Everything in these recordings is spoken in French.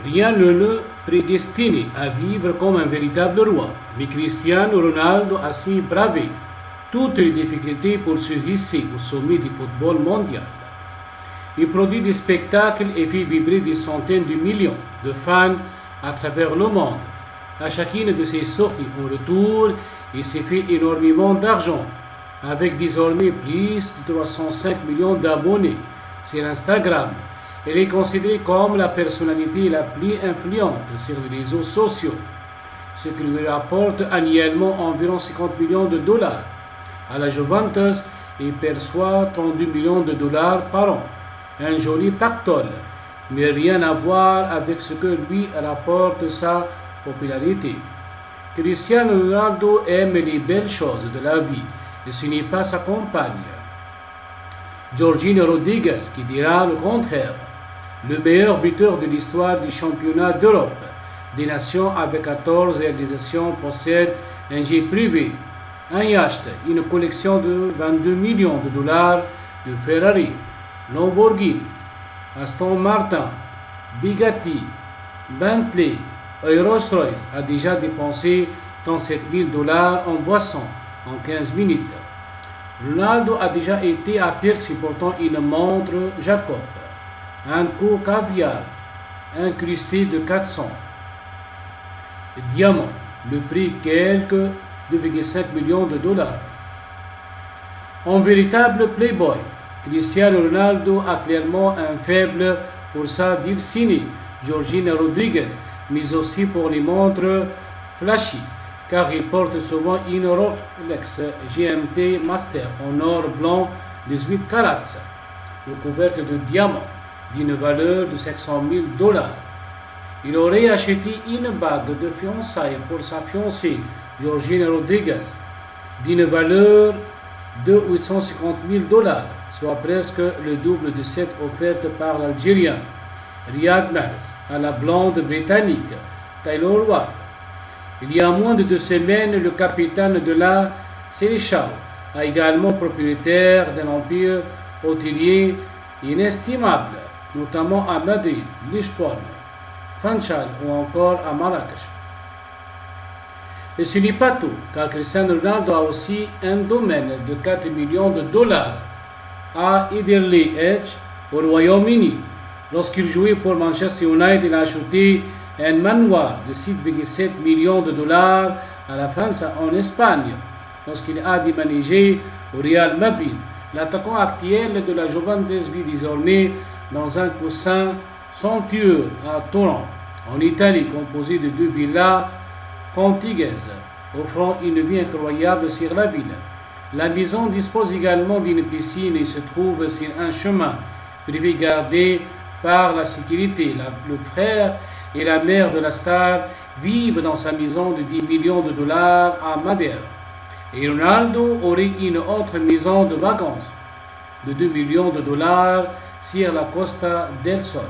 Rien ne le prédestinait à vivre comme un véritable roi, mais Cristiano Ronaldo a su braver toutes les difficultés pour se hisser au sommet du football mondial. Il produit des spectacles et fait vibrer des centaines de millions de fans à travers le monde. À chacune de ses sorties en retour, il s'est fait énormément d'argent, avec désormais plus de 305 millions d'abonnés sur Instagram. Il est considéré comme la personnalité la plus influente sur les réseaux sociaux, ce qui lui rapporte annuellement environ 50 millions de dollars. À la Juventus, il perçoit 32 millions de dollars par an. Un joli pactole, mais rien à voir avec ce que lui rapporte sa popularité. Cristiano Ronaldo aime les belles choses de la vie, et ce n'est pas sa compagne, Georgina Rodriguez, qui dira le contraire. Le meilleur buteur de l'histoire du championnat d'Europe des nations avec 14 réalisations possède un jet privé, un yacht, une collection de 22 millions de dollars de Ferrari, Lamborghini, Aston Martin, Bugatti, Bentley et Rolls-Royce. A déjà dépensé 37 000 dollars en boissons en 15 minutes. Ronaldo a déjà été aperçu portant une montre Jacob, un coup caviar incrusté de 400 diamants, le prix quelque 2,5 millions de dollars. En véritable playboy, Cristiano Ronaldo a clairement un faible pour sa dulcinée, Georgina Rodriguez, mais aussi pour les montres flashy, car il porte souvent une Rolex GMT Master en or blanc 18 carats, recouverte de diamants, d'une valeur de 500 000 dollars. Il aurait acheté une bague de fiançailles pour sa fiancée, Georgina Rodriguez, d'une valeur de 850 000 dollars, soit presque le double de celle offerte par l'Algérien Riyad Mahrez à la blonde britannique Taylor Ward. Il y a moins de 2 semaines, le capitaine de la Sénéchal a également propriétaire d'un empire hôtelier inestimable, notamment à Madrid, Lisbonne, Funchal ou encore à Marrakech. Et ce n'est pas tout, car Cristiano Ronaldo a aussi un domaine de 4 millions de dollars à Eberle Edge, au Royaume-Uni. Lorsqu'il jouait pour Manchester United, il a acheté un manoir de 6,7 millions de dollars à la France en Espagne. Lorsqu'il a déménagé au Real Madrid, l'attaquant actuel de la Juventus vit désormais dans un coussin somptueux à Torrent, en Italie, composé de 2 villas contiguës, offrant une vue incroyable sur la ville. La maison dispose également d'une piscine et se trouve sur un chemin privé gardé par la sécurité. Le frère et la mère de la star vivent dans sa maison de 10 millions de dollars à Madère. Et Ronaldo aurait une autre maison de vacances de 2 millions de dollars sur la Costa del Sol.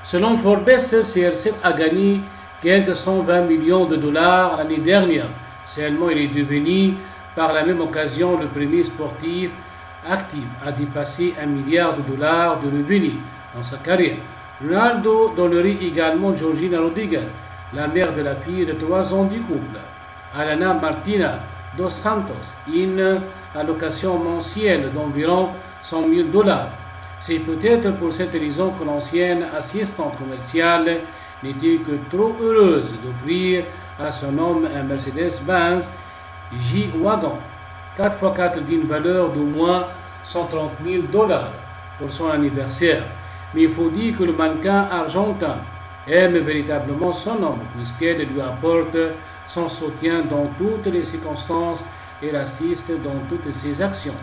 Selon Forbes, CR7 a gagné quelques 120 millions de dollars l'année dernière. Seulement, il est devenu par la même occasion le premier sportif actif à dépasser 1 milliard de dollars de revenus dans sa carrière. Ronaldo donnerait également Georgina Rodriguez, la mère de la fille de 3 ans du couple, Alana Martina dos Santos, une allocation mensuelle d'environ 100 000 dollars. C'est peut-être pour cette raison que l'ancienne assistante commerciale n'était que trop heureuse d'offrir à son homme un Mercedes-Benz G-Wagon 4x4 d'une valeur d'au moins 130 000 dollars pour son anniversaire. Mais il faut dire que le mannequin argentin aime véritablement son homme, puisqu'elle lui apporte son soutien dans toutes les circonstances et l'assiste dans toutes ses actions.